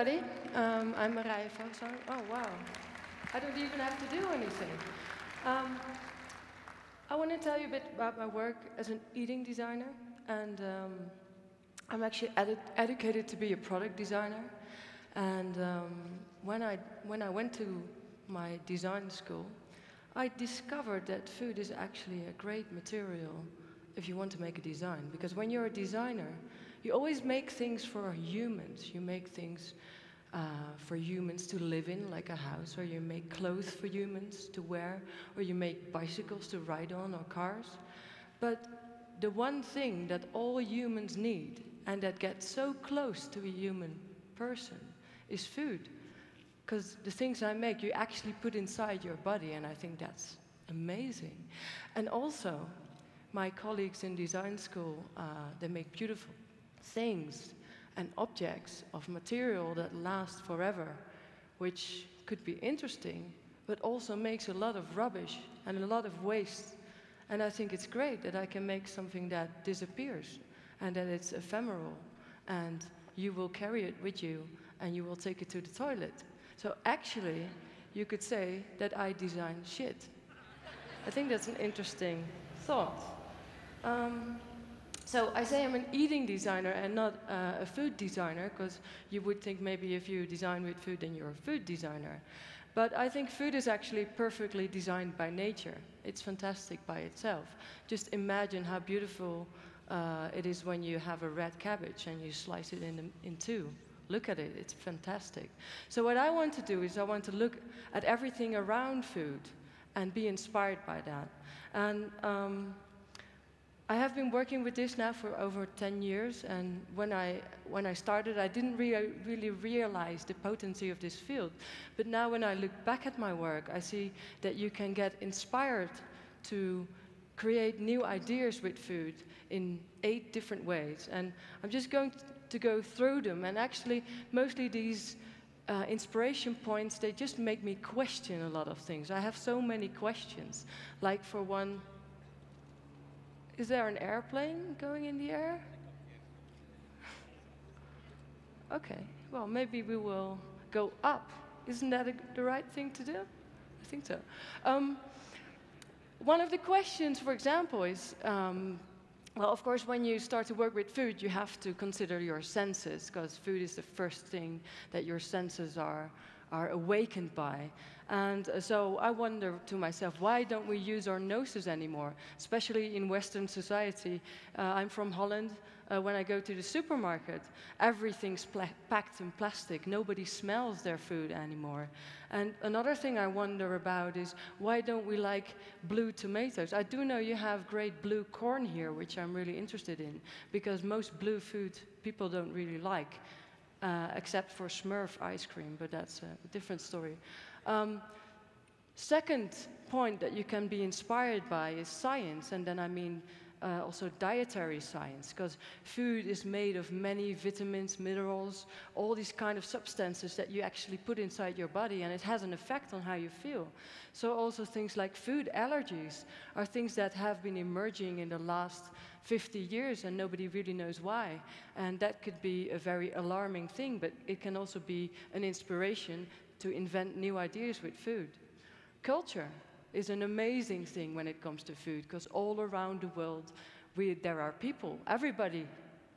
everybody. I'm Marije Vogelzang. Oh, wow. I don't even have to do anything. I want to tell you a bit about my work as an eating designer. And I'm actually educated to be a product designer. And when I went to my design school, I discovered that food is actually a great material if you want to make a design. Because when you're a designer, you always make things for humans. You make things for humans to live in, like a house, or you make clothes for humans to wear, or you make bicycles to ride on, or cars. But the one thing that all humans need, and that gets so close to a human person, is food. Because the things I make, you actually put inside your body, and I think that's amazing. And also, my colleagues in design school, they make beautiful things and objects of material that last forever, which could be interesting, but also makes a lot of rubbish and a lot of waste. And I think it's great that I can make something that disappears and that it's ephemeral, and you will carry it with you and you will take it to the toilet. So actually, you could say that I design shit. I think that's an interesting thought. So I say I'm an eating designer and not a food designer, because you would think maybe if you design with food, then you're a food designer. But I think food is actually perfectly designed by nature. It's fantastic by itself. Just imagine how beautiful it is when you have a red cabbage and you slice it in two. Look at it, it's fantastic. So what I want to do is I want to look at everything around food and be inspired by that. And I have been working with this now for over 10 years, and when I started, I didn't really realize the potency of this field. But now when I look back at my work, I see that you can get inspired to create new ideas with food in 8 different ways. And I'm just going to go through them, and actually, mostly these inspiration points, they just make me question a lot of things. I have so many questions. Like, for one, is there an airplane going in the air? Okay, well, maybe we will go up. Isn't that the right thing to do? I think so. One of the questions, for example, is, well, of course, when you start to work with food, you have to consider your senses, because food is the first thing that your senses are awakened by. And so I wonder to myself, why don't we use our noses anymore, especially in Western society? I'm from Holland. When I go to the supermarket, everything's packed in plastic. Nobody smells their food anymore. And another thing I wonder about is, why don't we like blue tomatoes? I do know you have great blue corn here, which I'm really interested in, because most blue food people don't really like. Except for Smurf ice cream, but that's a different story. Second point that you can be inspired by is science, and then I mean also dietary science, because food is made of many vitamins, minerals, all these kind of substances that you actually put inside your body, and it has an effect on how you feel. So also things like food allergies are things that have been emerging in the last 50 years, and nobody really knows why. And that could be a very alarming thing, but it can also be an inspiration to invent new ideas with food. Culture is an amazing thing when it comes to food, because all around the world, there are people. Everybody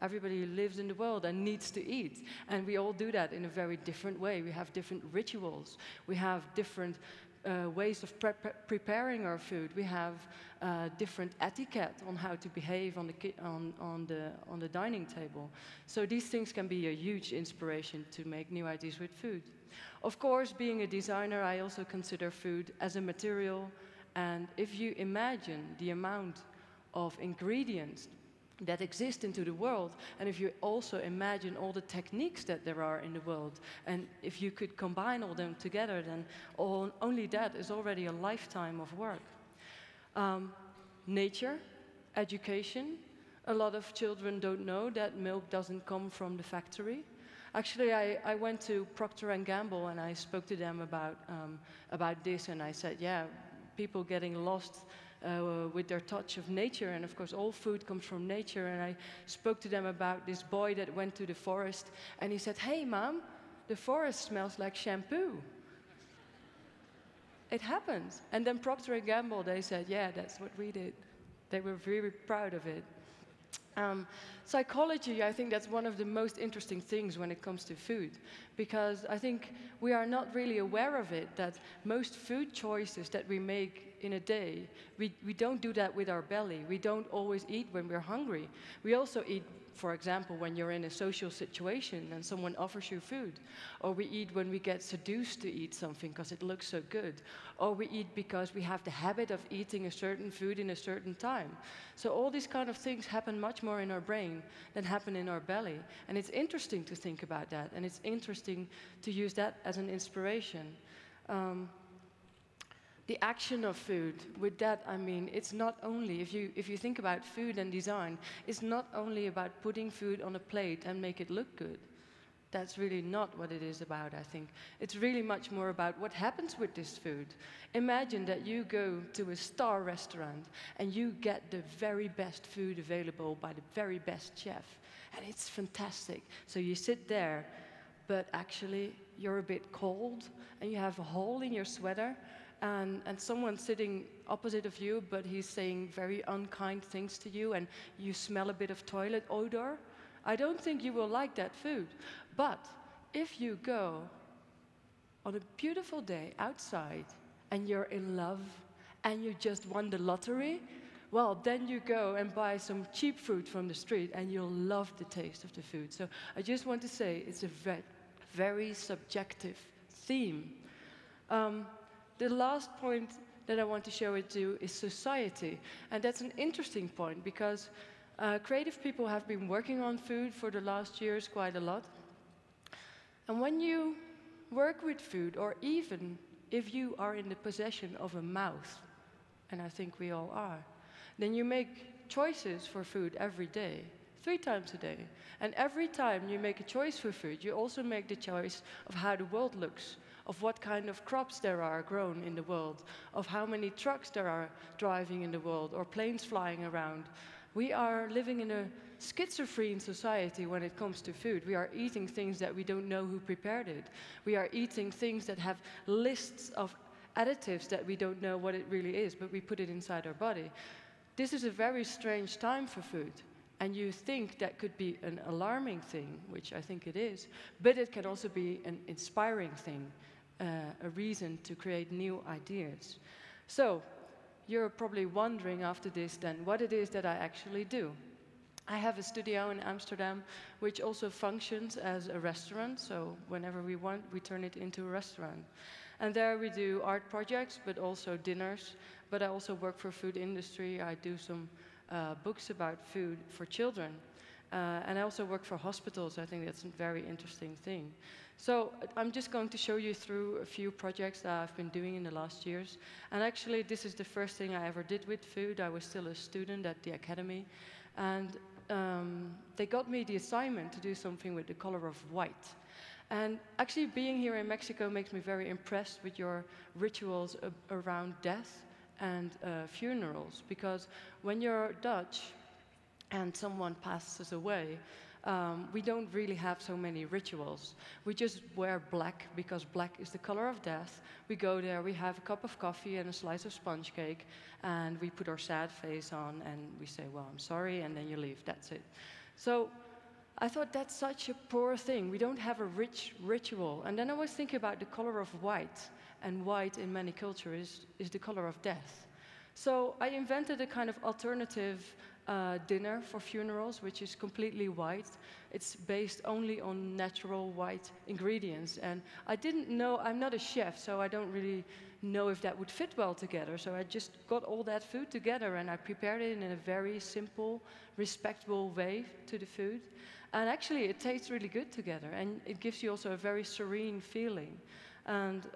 lives in the world and needs to eat. And we all do that in a very different way. We have different rituals. We have different ways of preparing our food. We have different etiquette on how to behave on the dining table. So these things can be a huge inspiration to make new ideas with food. Of course, being a designer, I also consider food as a material. And if you imagine the amount of ingredients that exist into the world, and if you also imagine all the techniques that there are in the world, and if you could combine all them together, then only that is already a lifetime of work. Nature, education. A lot of children don't know that milk doesn't come from the factory. Actually, I went to Procter & Gamble and I spoke to them about this, and I said, yeah, people getting lost with their touch of nature, and of course all food comes from nature. And I spoke to them about this boy that went to the forest, and he said, hey mom, the forest smells like shampoo. It happens. And then Procter & Gamble, they said, yeah, that's what we did. They were very proud of it. Psychology, I think that's one of the most interesting things when it comes to food, because I think we are not really aware of it, that most food choices that we make in a day, we don't do that with our belly. We don't always eat when we're hungry. We also eat, for example, when you're in a social situation and someone offers you food. Or we eat when we get seduced to eat something because it looks so good. Or we eat because we have the habit of eating a certain food in a certain time. So all these kind of things happen much more in our brain than happen in our belly. And it's interesting to think about that. And it's interesting to use that as an inspiration. The action of food, with that I mean, it's not only, if you think about food and design, it's not only about putting food on a plate and make it look good. That's really not what it is about, I think. It's really much more about what happens with this food. Imagine that you go to a star restaurant and you get the very best food available by the very best chef. And it's fantastic. So you sit there, but actually you're a bit cold and you have a hole in your sweater. And someone's sitting opposite of you, but he's saying very unkind things to you, and you smell a bit of toilet odor, I don't think you will like that food. But if you go on a beautiful day outside, and you're in love, and you just won the lottery, well, then you go and buy some cheap fruit from the street, and you'll love the taste of the food. So I just want to say it's a very subjective theme. The last point that I want to show it to is society. And that's an interesting point because creative people have been working on food for the last years quite a lot. And when you work with food, or even if you are in the possession of a mouth, and I think we all are, then you make choices for food every day, 3 times a day. And every time you make a choice for food, you also make the choice of how the world looks, of what kind of crops there are grown in the world, of how many trucks there are driving in the world, or planes flying around. We are living in a schizophrene society when it comes to food. We are eating things that we don't know who prepared it. We are eating things that have lists of additives that we don't know what it really is, but we put it inside our body. This is a very strange time for food. And you think that could be an alarming thing, which I think it is, but it can also be an inspiring thing. A reason to create new ideas. So, you're probably wondering after this then what it is that I actually do. I have a studio in Amsterdam which also functions as a restaurant, so whenever we want, we turn it into a restaurant. And there we do art projects, but also dinners. But I also work for food industry. I do some books about food for children. And I also work for hospitals. I think that's a very interesting thing. So I'm just going to show you through a few projects that I've been doing in the last years. And actually, this is the first thing I ever did with food. I was still a student at the academy. And they got me the assignment to do something with the color of white. And actually, being here in Mexico makes me very impressed with your rituals around death and funerals. Because when you're Dutch and someone passes away, we don't really have so many rituals. We just wear black because black is the color of death. We go there, we have a cup of coffee and a slice of sponge cake, and we put our sad face on and we say, well, I'm sorry, and then you leave, that's it. So I thought that's such a poor thing. We don't have a rich ritual. And then I was thinking about the color of white, and white in many cultures is the color of death. So I invented a kind of alternative dinner for funerals, which is completely white. It's based only on natural white ingredients. And I didn't know, I'm not a chef, so I don't really know if that would fit well together. So I just got all that food together and I prepared it in a very simple, respectable way to the food. And actually, it tastes really good together. And it gives you also a very serene feeling. And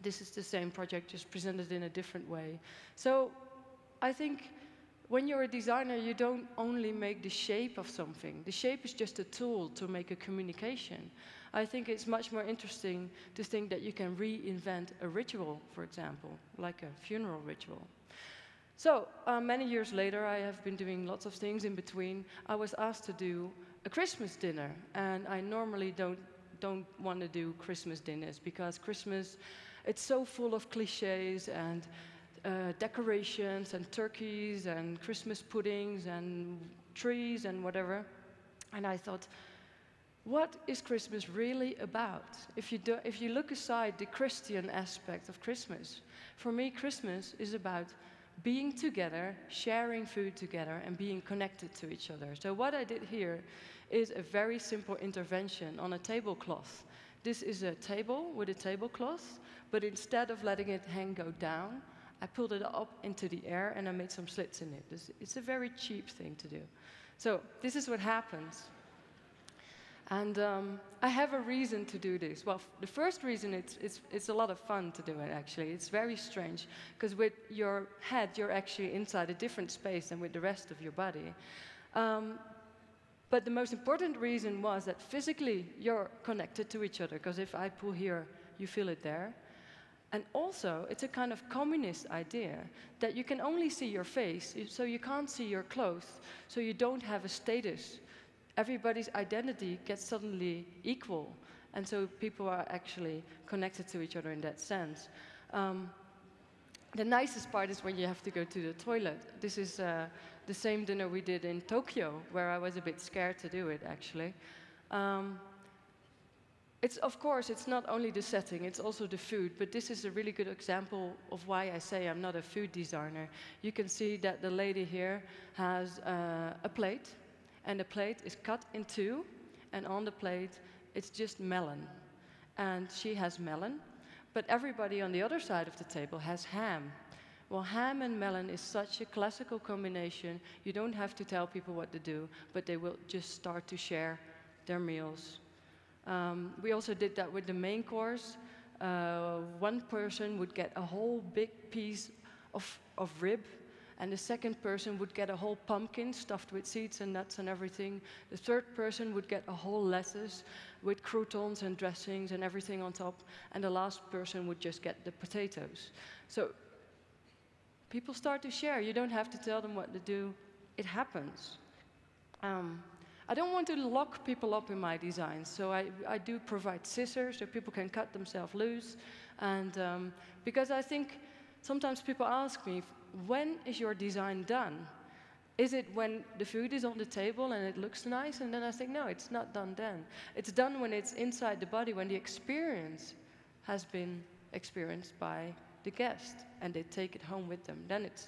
this is the same project, just presented in a different way. So I think when you're a designer, you don't only make the shape of something. The shape is just a tool to make a communication. I think it's much more interesting to think that you can reinvent a ritual, for example, like a funeral ritual. So many years later, I have been doing lots of things in between. I was asked to do a Christmas dinner, and I normally don't don't want to do Christmas dinners, because Christmas, it's so full of cliches and decorations and turkeys and Christmas puddings and trees and whatever. And I thought, what is Christmas really about? If you look aside the Christian aspect of Christmas, for me, Christmas is about being together, sharing food together, and being connected to each other. So what I did here is a very simple intervention on a tablecloth. This is a table with a tablecloth, but instead of letting it go down, I pulled it up into the air and I made some slits in it. It's a very cheap thing to do. So this is what happens. And I have a reason to do this. Well, the first reason, it's a lot of fun to do it, actually. It's very strange, because with your head, you're actually inside a different space than with the rest of your body. But the most important reason was that physically, you're connected to each other, because if I pull here, you feel it there. And also, it's a kind of communist idea that you can only see your face, so you can't see your clothes, so you don't have a status. Everybody's identity gets suddenly equal, and so people are actually connected to each other in that sense. The nicest part is when you have to go to the toilet. This is the same dinner we did in Tokyo, where I was a bit scared to do it, actually. Of course, it's not only the setting, it's also the food, but this is a really good example of why I say I'm not a food designer. You can see that the lady here has a plate, and the plate is cut in two, and on the plate, it's just melon. And she has melon, but everybody on the other side of the table has ham. Well, ham and melon is such a classical combination, you don't have to tell people what to do, but they will just start to share their meals. We also did that with the main course. One person would get a whole big piece of rib, and the second person would get a whole pumpkin stuffed with seeds and nuts and everything. The third person would get a whole lettuce with croutons and dressings and everything on top. And the last person would just get the potatoes. So people start to share. You don't have to tell them what to do. It happens. I don't want to lock people up in my designs, so I do provide scissors so people can cut themselves loose. And because I think sometimes people ask me, when is your design done? Is it when the food is on the table and it looks nice? And then I think, no, it's not done then. It's done when it's inside the body, when the experience has been experienced by the guest, and they take it home with them. Then it's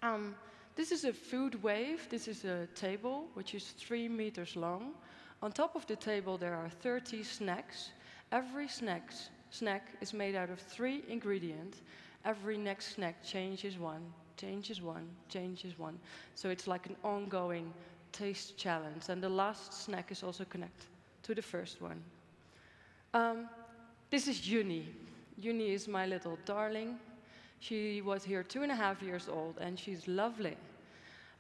done. This is a food wave. This is a table, which is 3 meters long. On top of the table, there are 30 snacks. Every snack is made out of 3 ingredients. Every next snack changes one, changes one, changes one. So it's like an ongoing taste challenge. And the last snack is also connected to the first one. This is Juni. Juni is my little darling. She was here 2.5 years old, and she's lovely.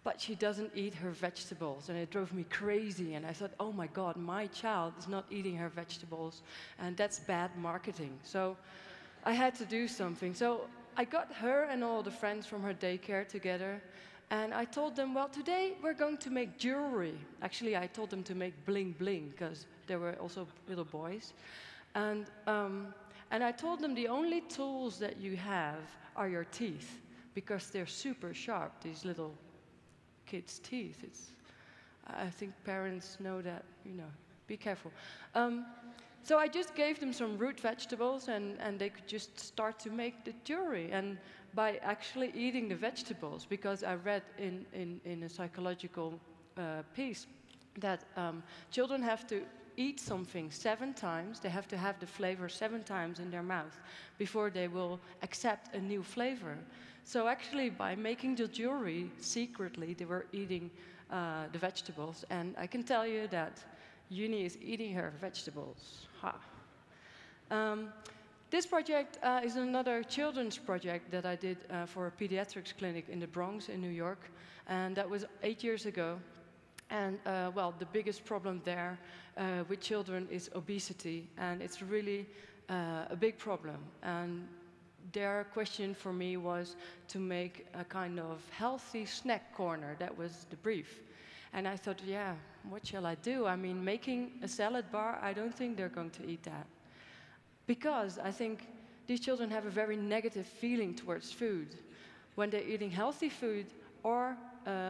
But she doesn't eat her vegetables, and it drove me crazy. And I thought, oh my God, my child is not eating her vegetables, and that's bad marketing. So I had to do something. So I got her and all the friends from her daycare together, and I told them, well, today we're going to make jewelry. Actually, I told them to make bling bling, because there were also little boys. And I told them the only tools that you have are your teeth, because they're super sharp, these little kids' teeth. I think parents know that, be careful. So I just gave them some root vegetables, and they could just start to make the jewelry. And by actually eating the vegetables, because I read in a psychological piece that children have to eat something 7 times, they have to have the flavor 7 times in their mouth before they will accept a new flavor. So actually, by making the jewelry, secretly, they were eating the vegetables. And I can tell you that Juni is eating her vegetables. Ha. This project is another children's project that I did for a pediatrics clinic in the Bronx in New York. And that was 8 years ago. And well, the biggest problem there with children is obesity. And it's really a big problem. And their question for me was to make a kind of healthy snack corner. That was the brief. And I thought, yeah, what shall I do? I mean, making a salad bar, I don't think they're going to eat that. Because I think these children have a very negative feeling towards food. When they're eating healthy food or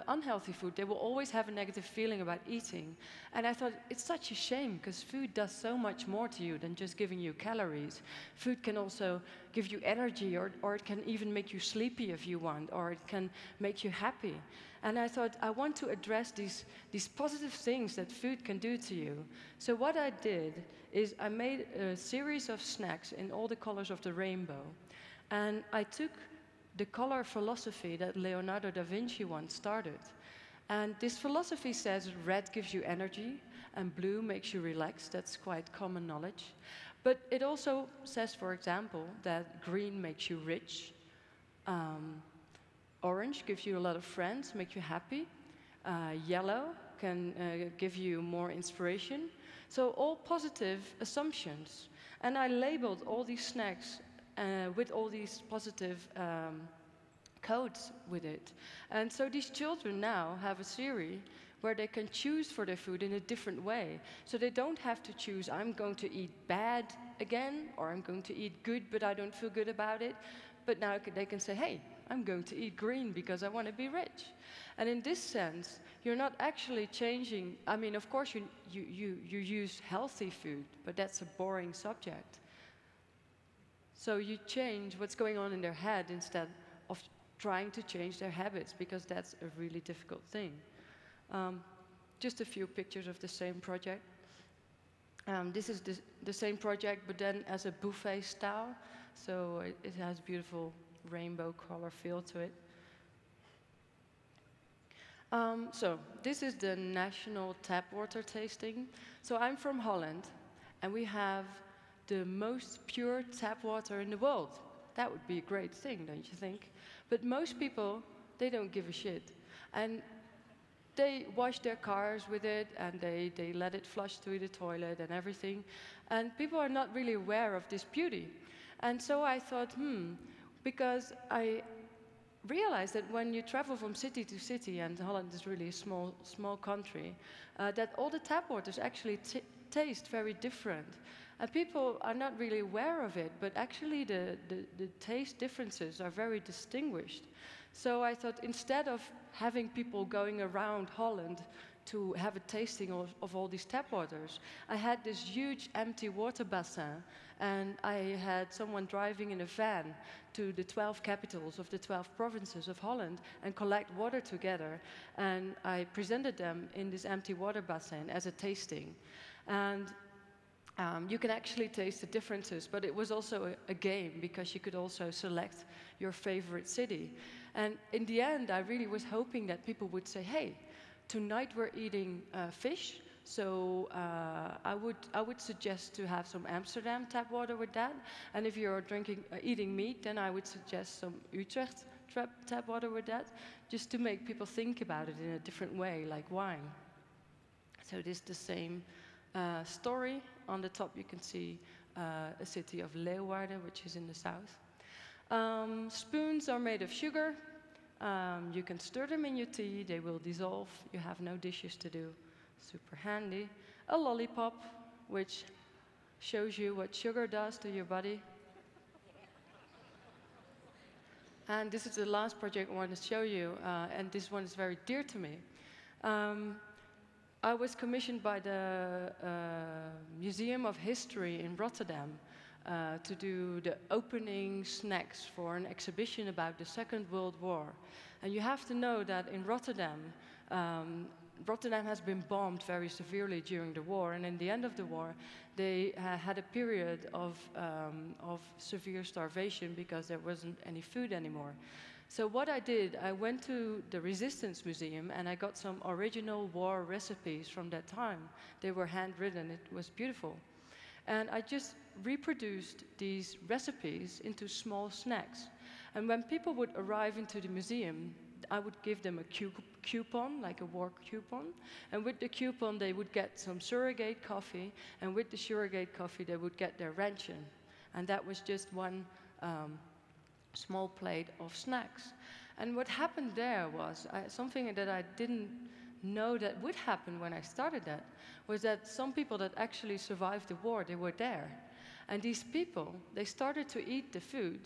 unhealthy food, they will always have a negative feeling about eating. And I thought, it's such a shame, because food does so much more to you than just giving you calories. Food can also give you energy, or it can even make you sleepy if you want, or it can make you happy. And I thought, I want to address these positive things that food can do to you. So what I did is I made a series of snacks in all the colors of the rainbow. And I took the color philosophy that Leonardo da Vinci once started. And this philosophy says red gives you energy and blue makes you relax. That's quite common knowledge. But it also says, for example, that green makes you rich. Orange gives you a lot of friends, make you happy. Yellow can give you more inspiration. So all positive assumptions. And I labeled all these snacks with all these positive codes with it. And so these children now have a series where they can choose for their food in a different way. So they don't have to choose, I'm going to eat bad again, or I'm going to eat good, but I don't feel good about it. But now they can say, hey, I'm going to eat green because I want to be rich. And in this sense, you're not actually changing. I mean, of course, you use healthy food, but that's a boring subject. So you change what's going on in their head instead of trying to change their habits, because that's a really difficult thing. Just a few pictures of the same project. This is the same project, but then as a buffet style. So it has beautiful rainbow color feel to it. So this is the national tap water tasting. So I'm from Holland, and we have the most pure tap water in the world. That would be a great thing, don't you think? But most people, they don't give a shit. And they wash their cars with it, and they let it flush through the toilet and everything. And people are not really aware of this beauty. And so I thought, because I realized that when you travel from city to city, and Holland is really a small country, that all the tap waters actually taste very different. And people are not really aware of it, but actually the taste differences are very distinguished. So I thought, instead of having people going around Holland to have a tasting of all these tap waters, I had this huge empty water bassin, and I had someone driving in a van to the 12 capitals of the 12 provinces of Holland and collect water together. And I presented them in this empty water bassin as a tasting. And you can actually taste the differences, but it was also a game, because you could also select your favorite city. And in the end, I really was hoping that people would say, hey, tonight we're eating fish, so I would suggest to have some Amsterdam tap water with that. And if you're eating meat, then I would suggest some Utrecht tap water with that, just to make people think about it in a different way, like wine. So this is the same story. On the top you can see a city of Leeuwarden, which is in the south. Spoons are made of sugar. You can stir them in your tea, they will dissolve. You have no dishes to do. Super handy. A lollipop, which shows you what sugar does to your body. And this is the last project I want to show you, and this one is very dear to me. I was commissioned by the Museum of History in Rotterdam to do the opening snacks for an exhibition about the Second World War. And you have to know that in Rotterdam, Rotterdam has been bombed very severely during the war, and in the end of the war, they had a period of severe starvation because there wasn't any food anymore. So what I did, I went to the Resistance Museum and I got some original war recipes from that time. They were handwritten, it was beautiful. And I just reproduced these recipes into small snacks. And when people would arrive into the museum, I would give them a coupon, like a war coupon. And with the coupon, they would get some surrogate coffee. And with the surrogate coffee, they would get their ration. And that was just one small plate of snacks. And what happened there was something that I didn't know that would happen when I started that was that some people that actually survived the war, they were there. And these people, they started to eat the food,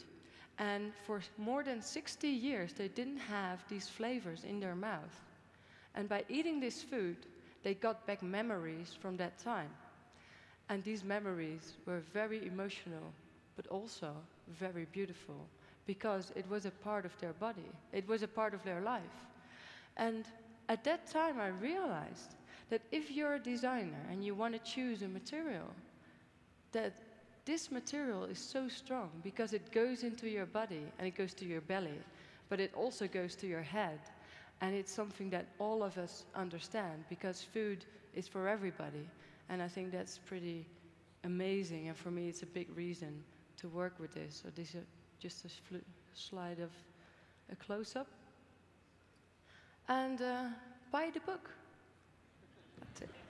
and for more than 60 years, they didn't have these flavors in their mouth. And by eating this food, they got back memories from that time. And these memories were very emotional, but also very beautiful, because it was a part of their body. It was a part of their life. And at that time, I realized that if you're a designer and you want to choose a material, that this material is so strong because it goes into your body and it goes to your belly, but it also goes to your head. And it's something that all of us understand because food is for everybody. And I think that's pretty amazing. And for me, it's a big reason to work with this. So this is just a slide of a close-up. And buy the book. That's it.